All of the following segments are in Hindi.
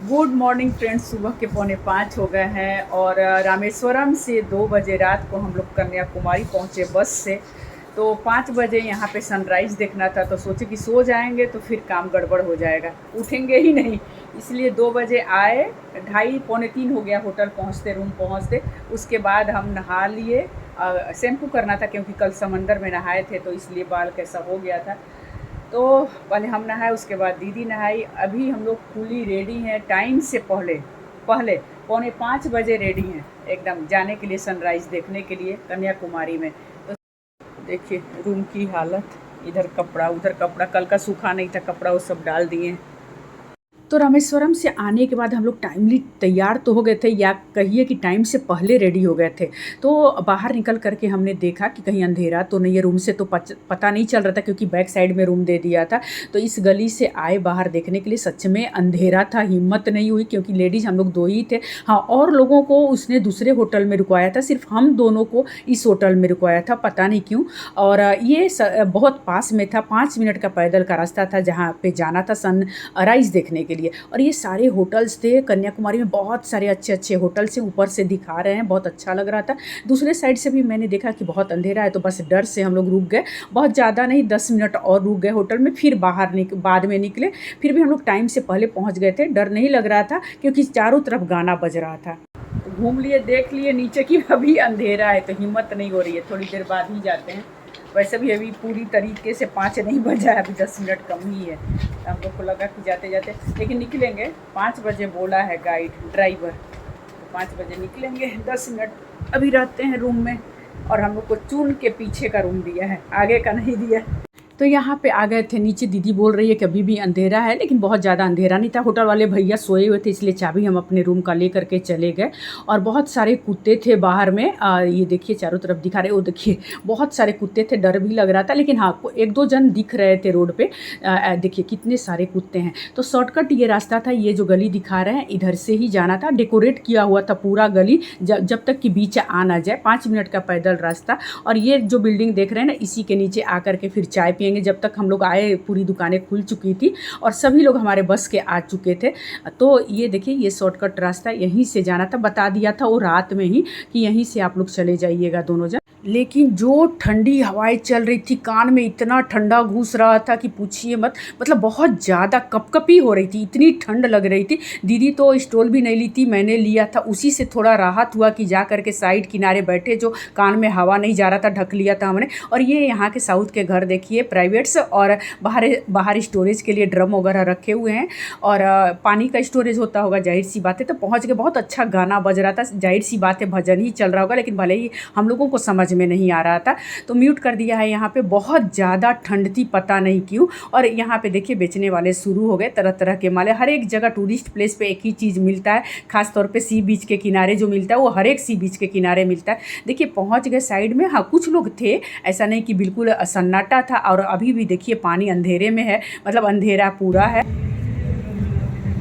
Good morning friends. सुबह के 4:45 हो गए हैं और रामेश्वरम से 2 बजे रात को हम लोग कन्याकुमारी पहुँचे बस से। तो 5 बजे यहाँ पे सनराइज़ देखना था, तो सोचे कि सो जाएंगे तो फिर काम गड़बड़ हो जाएगा, उठेंगे ही नहीं। इसलिए 2 बजे आए, 2:30 पौने 3 हो गया होटल पहुँचते, रूम पहुँचते। उसके बाद हम नहा लिए, शैम्पू करना था क्योंकि कल समंदर में नहाए थे तो इसलिए बाल कैसा हो गया था। तो पहले हम नहाए, उसके बाद दीदी नहाई। अभी हम लोग फुली रेडी हैं, टाइम से पहले पहले 4:45 बजे रेडी हैं एकदम जाने के लिए, सनराइज़ देखने के लिए कन्याकुमारी में। तो देखिए रूम की हालत, इधर कपड़ा उधर कपड़ा, कल का सूखा नहीं था कपड़ा, वो सब डाल दिए। तो रामेश्वरम से आने के बाद हम लोग टाइमली तैयार तो हो गए थे, या कहिए कि टाइम से पहले रेडी हो गए थे। तो बाहर निकल करके हमने देखा कि कहीं अंधेरा तो नहीं है। रूम से तो पता नहीं चल रहा था क्योंकि बैक साइड में रूम दे दिया था। तो इस गली से आए बाहर देखने के लिए, सच में अंधेरा था। हिम्मत नहीं हुई क्योंकि लेडीज़ हम लोग 2 ही थे। हाँ, और लोगों को उसने दूसरे होटल में रुकवाया था, सिर्फ हम दोनों को इस होटल में रुकवाया था, पता नहीं क्यों। और ये बहुत पास में था, 5 मिनट का पैदल का रास्ता था जहाँ पे जाना था सनराइज़ देखने के लिए। और ये सारे होटल्स थे कन्याकुमारी में, बहुत सारे अच्छे अच्छे होटल्स हैं, ऊपर से दिखा रहे हैं, बहुत अच्छा लग रहा था। दूसरे साइड से भी मैंने देखा कि बहुत अंधेरा है, तो बस डर से हम लोग रुक गए। बहुत ज़्यादा नहीं, 10 मिनट और रुक गए होटल में, फिर बाद में निकले। फिर भी हम लोग टाइम से पहले पहुंच गए थे, डर नहीं लग रहा था क्योंकि चारों तरफ गाना बज रहा था। तो घूम लिए, देख लिए नीचे की अभी अंधेरा है तो हिम्मत नहीं हो रही है, थोड़ी देर बाद ही जाते हैं। वैसे भी अभी पूरी तरीके से 5 नहीं बजा है, अभी 10 मिनट कम ही है। तो हम लोग को लगा कि जाते जाते, लेकिन निकलेंगे 5 बजे बोला है गाइड ड्राइवर, तो 5 बजे निकलेंगे। 10 मिनट अभी रहते हैं रूम में। और हम लोग को चुन के पीछे का रूम दिया है, आगे का नहीं दिया। तो यहाँ पे आ गए थे नीचे। दीदी बोल रही है कि अभी भी अंधेरा है, लेकिन बहुत ज़्यादा अंधेरा नहीं था। होटल वाले भैया सोए हुए थे, इसलिए चाबी हम अपने रूम का ले करके चले गए। और बहुत सारे कुत्ते थे बाहर में, ये देखिए चारों तरफ दिखा रहे, वो देखिए बहुत सारे कुत्ते थे, डर भी लग रहा था। लेकिन हाँ, 1-2 जन दिख रहे थे रोड पे। देखिए कितने सारे कुत्ते हैं। तो शॉर्टकट ये रास्ता था, ये जो गली दिखा रहे हैं इधर से ही जाना था। डेकोरेट किया हुआ था पूरा गली, जब तक कि बीच आ ना जाए। 5 मिनट का पैदल रास्ता। और ये जो बिल्डिंग देख रहे हैं ना, इसी के नीचे आकर के फिर चाय पियेंगे। जब तक हम लोग आए पूरी दुकानें खुल चुकी थी और सभी लोग हमारे बस के आ चुके थे। तो ये देखिए, ये शॉर्टकट रास्ता, यहीं से जाना था। बता दिया था वो रात में ही कि यहीं से आप लोग चले जाइएगा दोनों जन। लेकिन जो ठंडी हवाएं चल रही थी, कान में इतना ठंडा घुस रहा था कि पूछिए मत। मतलब बहुत ज़्यादा कपकपी हो रही थी, इतनी ठंड लग रही थी। दीदी तो स्टॉल भी नहीं ली थी, मैंने लिया था। उसी से थोड़ा राहत हुआ कि जा करके साइड किनारे बैठे, जो कान में हवा नहीं जा रहा था, ढक लिया था हमने। और ये यहाँ के साउथ के घर देखिए, प्राइवेट्स, और बाहर स्टोरेज के लिए ड्रम वगैरह रखे हुए हैं। और पानी का स्टोरेज होता होगा, जाहिर सी बात है। तो पहुँच गए, बहुत अच्छा गाना बज रहा था, जाहिर सी बात है भजन ही चल रहा होगा, लेकिन भले ही हम लोगों को समझ में नहीं आ रहा था तो म्यूट कर दिया है। यहाँ पे बहुत ज़्यादा ठंड थी, पता नहीं क्यों। और यहाँ पे देखिए बेचने वाले शुरू हो गए, तरह तरह के माले। हर एक जगह टूरिस्ट प्लेस पे एक ही चीज़ मिलता है, खास तौर पे सी बीच के किनारे जो मिलता है वो हर एक सी बीच के किनारे मिलता है। देखिए पहुँच गए साइड में। हाँ, कुछ लोग थे, ऐसा नहीं कि बिल्कुल सन्नाटा था। और अभी भी देखिए पानी अंधेरे में है, मतलब अंधेरा पूरा है।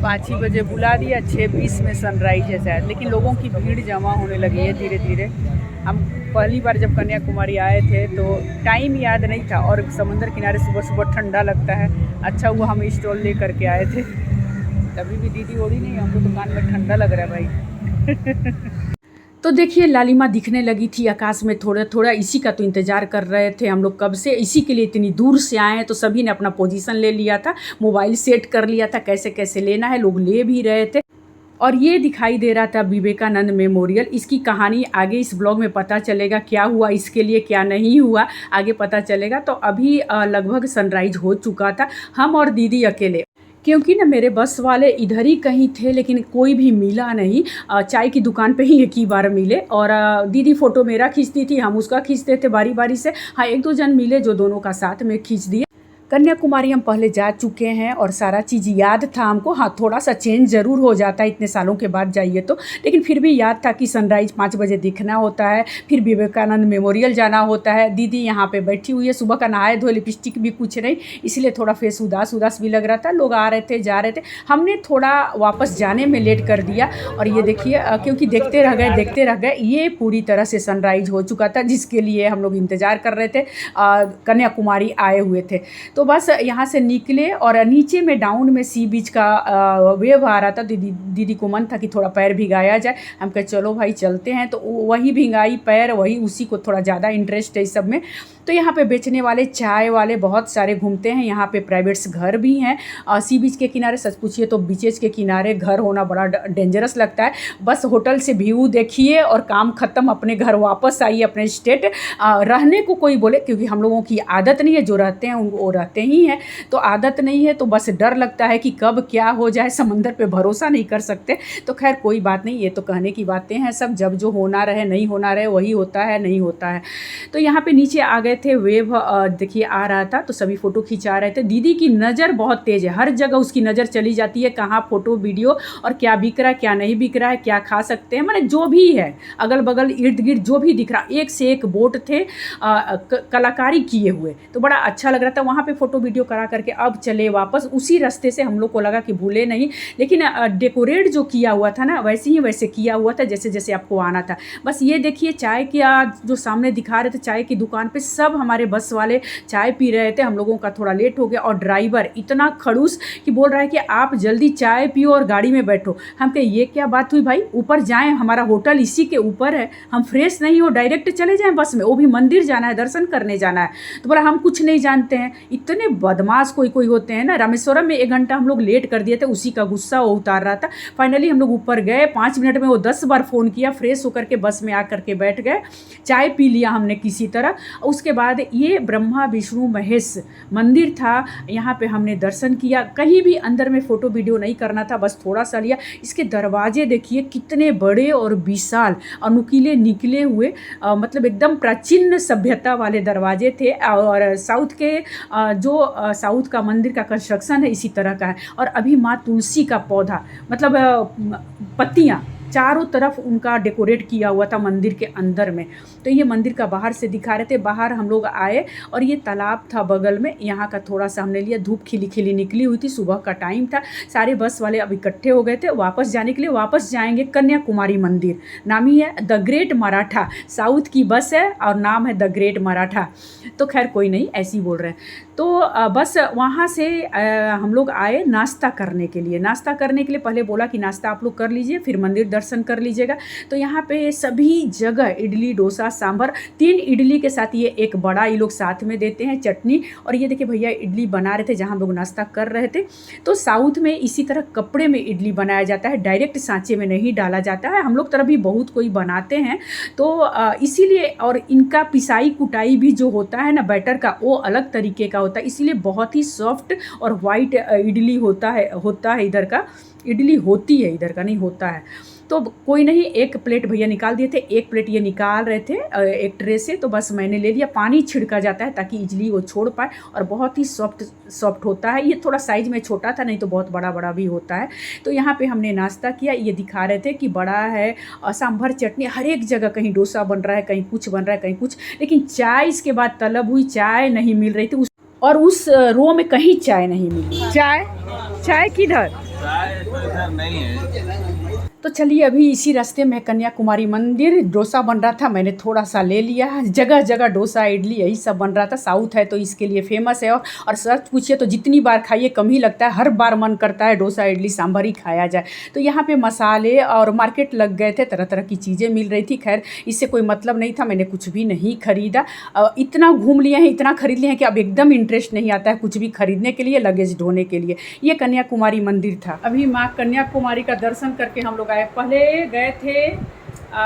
5 ही बजे बुला दिया, 6:20 में सनराइज है शायद, लेकिन लोगों की भीड़ जमा होने लगी है धीरे धीरे। हम पहली बार जब कन्याकुमारी आए थे तो टाइम याद नहीं था, और समुद्र किनारे सुबह सुबह ठंडा लगता है। अच्छा हुआ हम स्टॉल ले करके आए थे। अभी भी दीदी ओढ़ी नहीं, हमको दुकान में ठंडा लग रहा है भाई। तो देखिए लालिमा दिखने लगी थी आकाश में थोड़ा थोड़ा, इसी का तो इंतज़ार कर रहे थे हम लोग कब से। इसी के लिए इतनी दूर से आए हैं। तो सभी ने अपना पोजीशन ले लिया था, मोबाइल सेट कर लिया था, कैसे कैसे लेना है, लोग ले भी रहे थे। और ये दिखाई दे रहा था विवेकानंद मेमोरियल। इसकी कहानी आगे इस ब्लॉग में पता चलेगा, क्या हुआ इसके लिए, क्या नहीं हुआ, आगे पता चलेगा। तो अभी लगभग सनराइज हो चुका था, हम और दीदी अकेले, क्योंकि ना मेरे बस वाले इधर ही कहीं थे, लेकिन कोई भी मिला नहीं। चाय की दुकान पे ही एक ही बार मिले। और दीदी फ़ोटो मेरा खींचती थी, हम उसका खींचते थे बारी बारी से। हाँ, 1-2 जन मिले जो दोनों का साथ में खींच दिए। कन्याकुमारी हम पहले जा चुके हैं और सारा चीज़ याद था हमको। हाँ, थोड़ा सा चेंज ज़रूर हो जाता है इतने सालों के बाद जाइए तो, लेकिन फिर भी याद था कि सनराइज़ 5 बजे दिखना होता है, फिर विवेकानंद मेमोरियल जाना होता है। दीदी यहाँ पे बैठी हुई है, सुबह का नहाए धोए, लिपस्टिक भी कुछ नहीं, इसलिए थोड़ा फेस उदास उदास भी लग रहा था। लोग आ रहे थे जा रहे थे, हमने थोड़ा वापस जाने में लेट कर दिया। और ये देखिए क्योंकि देखते रह गए, ये पूरी तरह से सनराइज़ हो चुका था जिसके लिए हम लोग इंतज़ार कर रहे थे, कन्याकुमारी आए हुए थे। तो बस यहाँ से निकले और नीचे में डाउन में सी बीच का वेव आ रहा था। दीदी को मन था कि थोड़ा पैर भिगाया जाए। हम कहे चलो भाई चलते हैं, तो वही भिगाई पैर, वही उसी को थोड़ा ज़्यादा इंटरेस्ट है इस सब में। तो यहाँ पे बेचने वाले चाय वाले बहुत सारे घूमते हैं। यहाँ पे प्राइवेट्स घर भी हैं सी बीच के किनारे। सच पूछिए तो बीचेज के किनारे घर होना बड़ा डेंजरस लगता है। बस होटल से व्यू देखिए और काम ख़त्म, अपने घर वापस आइए अपने स्टेट। रहने को कोई बोले, क्योंकि हम लोगों की आदत नहीं है, जो रहते हैं वो रहते ही हैं, तो आदत नहीं है, तो बस डर लगता है कि कब क्या हो जाए। समंदर पे भरोसा नहीं कर सकते। तो खैर कोई बात नहीं, ये तो कहने की बातें हैं सब। जब जो होना रहे, नहीं होना रहे, वही होता है, नहीं होता है। तो यहाँ पे नीचे आ गए थे, वेव देखिए आ रहा था, तो सभी फ़ोटो खिंचा रहे थे। दीदी की नज़र बहुत तेज़ है, हर जगह उसकी नज़र चली जाती है, कहाँ फ़ोटो वीडियो और क्या बिक रहा है, क्या नहीं बिक रहा है, क्या खा सकते हैं, माने जो भी है अगल बगल इर्द गिर्द जो भी दिख रहा, एक से एक बोट थे कलाकारी किए हुए, तो बड़ा अच्छा लग रहा था। वहाँ पे फ़ोटो वीडियो करा करके अब चले वापस उसी रास्ते से। हम लोग को लगा कि भूले नहीं, लेकिन डेकोरेट जो किया हुआ था ना, वैसे ही वैसे किया हुआ था जैसे जैसे आपको आना था। बस ये देखिए चाय की जो सामने दिखा रहे थे, चाय की दुकान पे सब हमारे बस वाले चाय पी रहे थे। हम लोगों का थोड़ा लेट हो गया और ड्राइवर इतना खड़ूस कि बोल रहा है कि आप जल्दी चाय पियो और गाड़ी में बैठो। हम कहे ये क्या बात हुई भाई, ऊपर जाएं, हमारा होटल इसी के ऊपर है, हम फ्रेश नहीं हो डायरेक्ट चले जाएं बस में, वो भी मंदिर जाना है, दर्शन करने जाना है। तो बोला हम कुछ नहीं जानते हैं। इतने बदमाश कोई कोई होते हैं ना। रामेश्वरम में 1 घंटा हम लोग लेट कर दिए थे, उसी का गुस्सा वो उतार रहा था। फाइनली हम लोग ऊपर गए, 5 मिनट में वो 10 बार फ़ोन किया, फ्रेश होकर के बस में आ करके बैठ गए, चाय पी लिया हमने किसी तरह। उसके बाद ये ब्रह्मा विष्णु महेश मंदिर था, यहाँ पे हमने दर्शन किया। कहीं भी अंदर में फ़ोटो वीडियो नहीं करना था, बस थोड़ा सा लिया। इसके दरवाजे देखिए कितने बड़े और विशाल और नुकीले निकले हुए, मतलब एकदम प्राचीन सभ्यता वाले दरवाजे थे। और साउथ के जो साउथ का मंदिर का कंस्ट्रक्शन है इसी तरह का है। और अभी माँ तुलसी का पौधा, मतलब पत्तियाँ चारों तरफ उनका डेकोरेट किया हुआ था मंदिर के अंदर में। तो ये मंदिर का बाहर से दिखा रहे थे। बाहर हम लोग आए और ये तालाब था बगल में, यहाँ का थोड़ा सा हमने लिया। धूप खिली खिली निकली हुई थी, सुबह का टाइम था। सारे बस वाले अब इकट्ठे हो गए थे वापस जाने के लिए। वापस जाएंगे कन्याकुमारी मंदिर, नाम ही है द ग्रेट मराठा। साउथ की बस है और नाम है द ग्रेट मराठा। तो खैर कोई नहीं, ऐसे ही बोल रहे हैं। तो बस वहाँ से हम लोग आए नाश्ता करने के लिए। नाश्ता करने के लिए पहले बोला कि नाश्ता आप लोग कर लीजिए, फिर मंदिर दर्शन कर लीजिएगा। तो यहाँ पे सभी जगह इडली डोसा सांभर, 3 इडली के साथ ये एक बड़ा ये लोग साथ में देते हैं चटनी। और ये देखिए भैया इडली बना रहे थे जहाँ हम लोग नाश्ता कर रहे थे। तो साउथ में इसी तरह कपड़े में इडली बनाया जाता है, डायरेक्ट सांचे में नहीं डाला जाता है। हम लोग तरफ भी बहुत कोई बनाते हैं, तो इसीलिए। और इनका पिसाई कुटाई भी जो होता है ना बैटर का, वो अलग तरीके का होता है, इसीलिए बहुत ही सॉफ्ट और वाइट इडली होता है इधर का। इडली होती है, इधर का नहीं होता है। तो कोई नहीं, 1 प्लेट भैया निकाल दिए थे, 1 प्लेट ये निकाल रहे थे एक ट्रे से। तो बस मैंने ले लिया। पानी छिड़का जाता है ताकि इजली वो छोड़ पाए, और बहुत ही सॉफ्ट होता है। ये थोड़ा साइज़ में छोटा था, नहीं तो बहुत बड़ा बड़ा भी होता है। तो यहाँ पे हमने नाश्ता किया। ये दिखा रहे थे कि बड़ा है, सांभर चटनी, हर एक जगह कहीं डोसा बन रहा है, कहीं कुछ बन रहा है, कहीं कुछ। लेकिन चाय इसके बाद तलब हुई, चाय नहीं मिल रही थी और उस रो में कहीं चाय नहीं मिली। चाय किधर? चाय तो इधर नहीं है। तो चलिए अभी इसी रास्ते में कन्याकुमारी मंदिर, डोसा बन रहा था, मैंने थोड़ा सा ले लिया। जगह जगह डोसा इडली यही सब बन रहा था। साउथ है तो इसके लिए फेमस है। और सच पूछिए तो जितनी बार खाइए कम ही लगता है, हर बार मन करता है डोसा इडली सांभर ही खाया जाए। तो यहाँ पे मसाले और मार्केट लग गए थे, तरह तरह की चीज़ें मिल रही थी। खैर इससे कोई मतलब नहीं था, मैंने कुछ भी नहीं खरीदा। इतना घूम लिए हैं, इतना खरीद लिए हैं कि अब एकदम इंटरेस्ट नहीं आता है कुछ भी खरीदने के लिए, लगेज ढोने के लिए। ये कन्याकुमारी मंदिर था। अभी माँ कन्याकुमारी का दर्शन करके हम लोग आए। पहले गए थे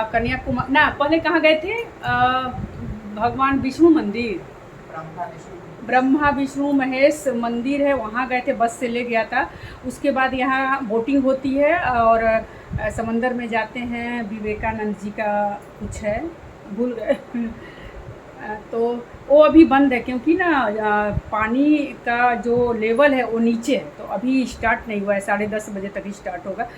कन्याकुमारी ना, पहले कहाँ गए थे? भगवान विष्णु मंदिर, ब्रह्मा विष्णु महेश मंदिर है, वहाँ गए थे, बस से ले गया था। उसके बाद यहाँ बोटिंग होती है और समंदर में जाते हैं। विवेकानंद जी का कुछ है, भूल गए तो वो अभी बंद है, क्योंकि ना पानी का जो लेवल है वो नीचे है, तो अभी स्टार्ट नहीं हुआ है। 10:30 बजे तक स्टार्ट होगा।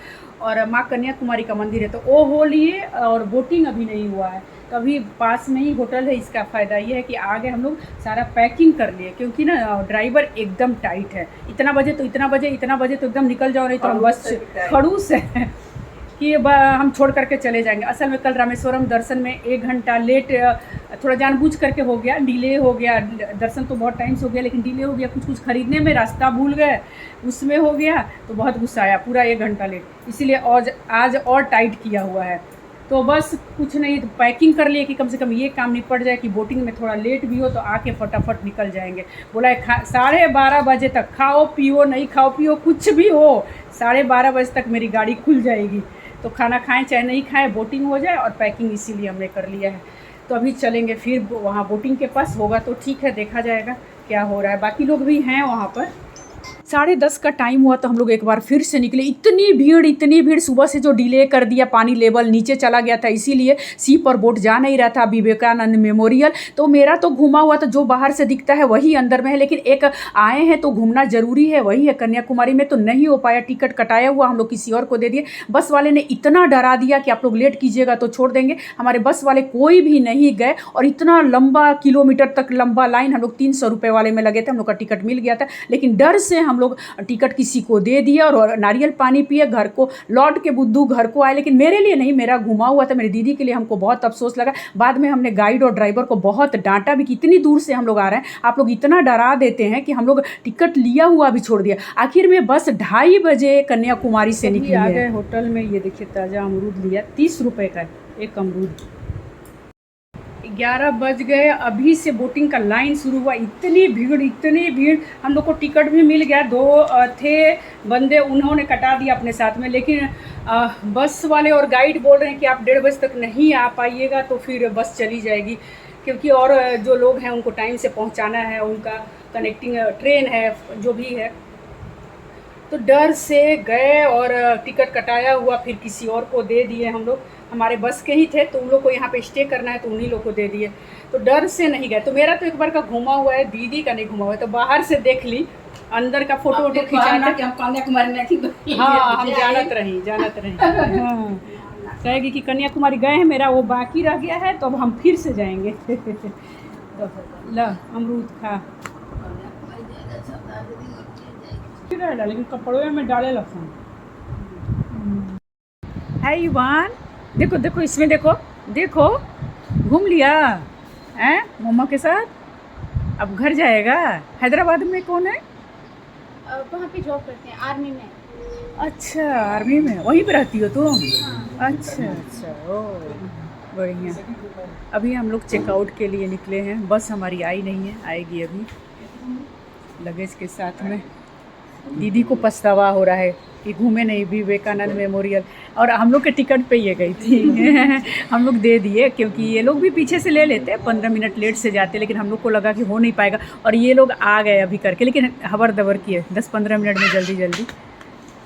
और माँ कन्याकुमारी का मंदिर है, तो वो हो लिए और बोटिंग अभी नहीं हुआ है। तो अभी पास में ही होटल है। इसका फ़ायदा ये है कि आगे हम लोग सारा पैकिंग कर लिए, क्योंकि ना ड्राइवर एकदम टाइट है। इतना बजे तो इतना बजे, इतना बजे तो एकदम निकल जाओ, नहीं तो हम बस खड़ूस है कि हम छोड़ करके चले जाएंगे। असल में कल रामेश्वरम दर्शन में 1 घंटा लेट थोड़ा जानबूझ करके हो गया, डिले हो गया। दर्शन तो बहुत टाइम से हो गया लेकिन डिले हो गया, कुछ खरीदने में रास्ता भूल गए, उसमें हो गया तो बहुत गुस्सा आया, पूरा 1 घंटा लेट। इसीलिए आज और टाइट किया हुआ है। तो बस कुछ नहीं, तो पैकिंग कर लिए कि कम से कम ये काम निपट जाए कि बोटिंग में थोड़ा लेट भी हो तो आके फटाफट निकल जाएंगे। बोला है 12:30 बजे तक खाओ पियो, नहीं खाओ पियो कुछ भी हो, 12:30 बजे तक मेरी गाड़ी खुल जाएगी। तो खाना खाएं चाहे नहीं खाएं, बोटिंग हो जाए। और पैकिंग इसीलिए हमने कर लिया है। तो अभी चलेंगे फिर वहाँ बोटिंग के पास, होगा तो ठीक है, देखा जाएगा क्या हो रहा है। बाकी लोग भी हैं वहाँ पर। 10:30 का टाइम हुआ तो हम लोग एक बार फिर से निकले। इतनी भीड़, सुबह से जो डिले कर दिया, पानी लेवल नीचे चला गया था, इसीलिए सी पर बोट जा नहीं रहा था विवेकानंद मेमोरियल। तो मेरा तो घुमा हुआ तो जो बाहर से दिखता है वही अंदर में है, लेकिन एक आए हैं तो घूमना ज़रूरी है, वही है कन्याकुमारी में। तो नहीं हो पाया, टिकट कटाया हुआ हम लोग किसी और को दे दिए। बस वाले ने इतना डरा दिया कि आप लोग लेट कीजिएगा तो छोड़ देंगे। हमारे बस वाले कोई भी नहीं गए, और इतना लंबा किलोमीटर तक लंबा लाइन, हम लोग 300 रुपये वाले में लगे थे, हम लोग का टिकट मिल गया था। लेकिन डर से हम लोग टिकट किसी को दे दिया और नारियल पानी पिए, घर को लौट के बुद्धू घर को आए। लेकिन मेरे लिए नहीं, मेरा घुमा हुआ था, मेरी दीदी के लिए हमको बहुत अफसोस लगा। बाद में हमने गाइड और ड्राइवर को बहुत डांटा भी कि इतनी दूर से हम लोग आ रहे हैं, आप लोग इतना डरा देते हैं कि हम लोग टिकट लिया हुआ भी छोड़ दिया। आखिर में बस 2:30 बजे कन्याकुमारी से निकली। आ गए होटल में, ये देखिए ताज़ा अमरूद लिया, 30 रुपये का एक अमरूद। 11 बज गए, अभी से बोटिंग का लाइन शुरू हुआ। इतनी भीड़, हम लोग को टिकट भी मिल गया। 2 थे बंदे, उन्होंने कटा दिया अपने साथ में। लेकिन बस वाले और गाइड बोल रहे हैं कि आप 1:30 बजे तक नहीं आ पाइएगा तो फिर बस चली जाएगी, क्योंकि और जो लोग हैं उनको टाइम से पहुंचाना है, उनका कनेक्टिंग ट्रेन है जो भी है। तो डर से गए और टिकट कटाया हुआ फिर किसी और को दे दिए। हम लोग हमारे बस के ही थे तो उन लोग को यहाँ पे स्टे करना है तो उन्हीं लोग को दे दिए। तो डर से नहीं गए। तो मेरा तो एक बार का घुमा हुआ है, दीदी का नहीं घुमा हुआ है। तो बाहर से देख ली, अंदर का फोटो वोटो खिंचाना कि हम कन्याकुमारी नहीं। हाँ, हम जानत रही। हाँ, कहेगी कि कन्याकुमारी गए हैं, मेरा वो बाकी रह गया है तो अब हम फिर से जाएंगे। तो ला अमरूद खा, लेकिन कपड़ों में डाले लखन। है युवान, देखो इसमें देखो घूम लिया हैं मम्मा के साथ। अब घर जाएगा। हैदराबाद में कौन है? वहाँ पे जॉब करते हैं, आर्मी में। अच्छा, आर्मी में, वहीं पे रहती हो तुम? हाँ। अच्छा, ओ बढ़िया। अभी हम लोग चेकआउट के लिए निकले हैं, बस हमारी आई नहीं है, आएगी अभी लगेज के साथ में। दीदी को पछतावा हो रहा है कि घूमे नहीं विवेकानंद मेमोरियल, और हम लोग के टिकट पे ये गई थी। हम लोग दे दिए, क्योंकि ये लोग भी पीछे से ले लेते, 15 मिनट लेट से जाते, लेकिन हम लोग को लगा कि हो नहीं पाएगा। और ये लोग आ गए अभी करके, लेकिन हबर दबर किए 10-15 मिनट में जल्दी।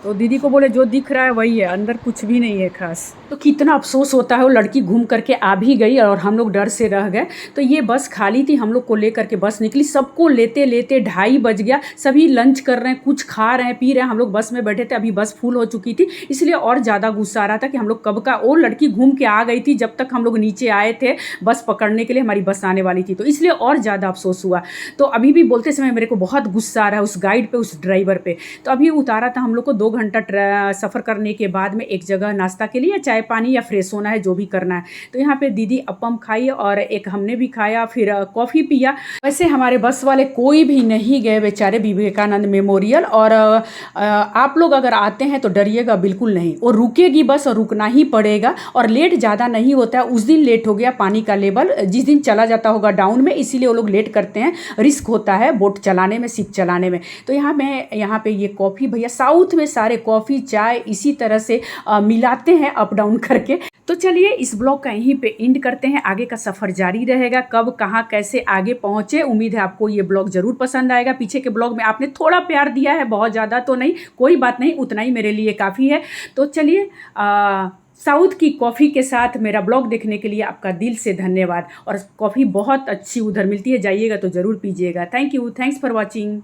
तो दीदी को बोले जो दिख रहा है वही है, अंदर कुछ भी नहीं है खास। तो कितना अफसोस होता है, वो लड़की घूम करके आ भी गई और हम लोग डर से रह गए। तो ये बस खाली थी, हम लोग को लेकर के बस निकली। सबको लेते 2:30 बज गया। सभी लंच कर रहे हैं, कुछ खा रहे हैं, पी रहे हैं। हम लोग बस में बैठे थे, अभी बस फुल हो चुकी थी, इसलिए और ज़्यादा गुस्सा आ रहा था कि हम लोग कब का। वो लड़की घूम के आ गई थी जब तक हम लोग नीचे आए थे बस पकड़ने के लिए, हमारी बस आने वाली थी, तो इसलिए और ज़्यादा अफसोस हुआ। तो अभी भी बोलते समय मेरे को बहुत गुस्सा आ रहा है उस गाइड पे, उस ड्राइवर पे। तो अभी उतारा था हम लोग को 2 घंटा सफ़र करने के बाद में एक जगह नाश्ता के लिए, चाय पानी या फ्रेश होना है जो भी करना है। तो यहाँ पे दीदी अपम खाई और एक हमने भी खाया, फिर कॉफ़ी पिया। वैसे हमारे बस वाले कोई भी नहीं गए बेचारे विवेकानंद मेमोरियल। और आप लोग अगर आते हैं तो डरिएगा बिल्कुल नहीं, और रुकेगी बस और रुकना ही पड़ेगा। और लेट ज़्यादा नहीं होता है। उस दिन लेट हो गया, पानी का लेवल जिस दिन चला जाता होगा डाउन में, इसीलिए वो लोग लेट करते हैं। रिस्क होता है बोट चलाने में, शिप चलाने में। तो यहाँ पे ये कॉफ़ी, भैया साउथ में सारे कॉफ़ी चाय इसी तरह से मिलाते हैं अप डाउन करके। तो चलिए इस ब्लॉग का यहीं पे एंड करते हैं, आगे का सफ़र जारी रहेगा, कब कहाँ कैसे आगे पहुँचे। उम्मीद है आपको ये ब्लॉग ज़रूर पसंद आएगा। पीछे के ब्लॉग में आपने थोड़ा प्यार दिया है, बहुत ज़्यादा तो नहीं, कोई बात नहीं, उतना ही मेरे लिए काफ़ी है। तो चलिए साउथ की कॉफ़ी के साथ मेरा ब्लॉग देखने के लिए आपका दिल से धन्यवाद। और कॉफ़ी बहुत अच्छी उधर मिलती है, जाइएगा तो ज़रूर पीजिएगा। Thank you, thanks for watching.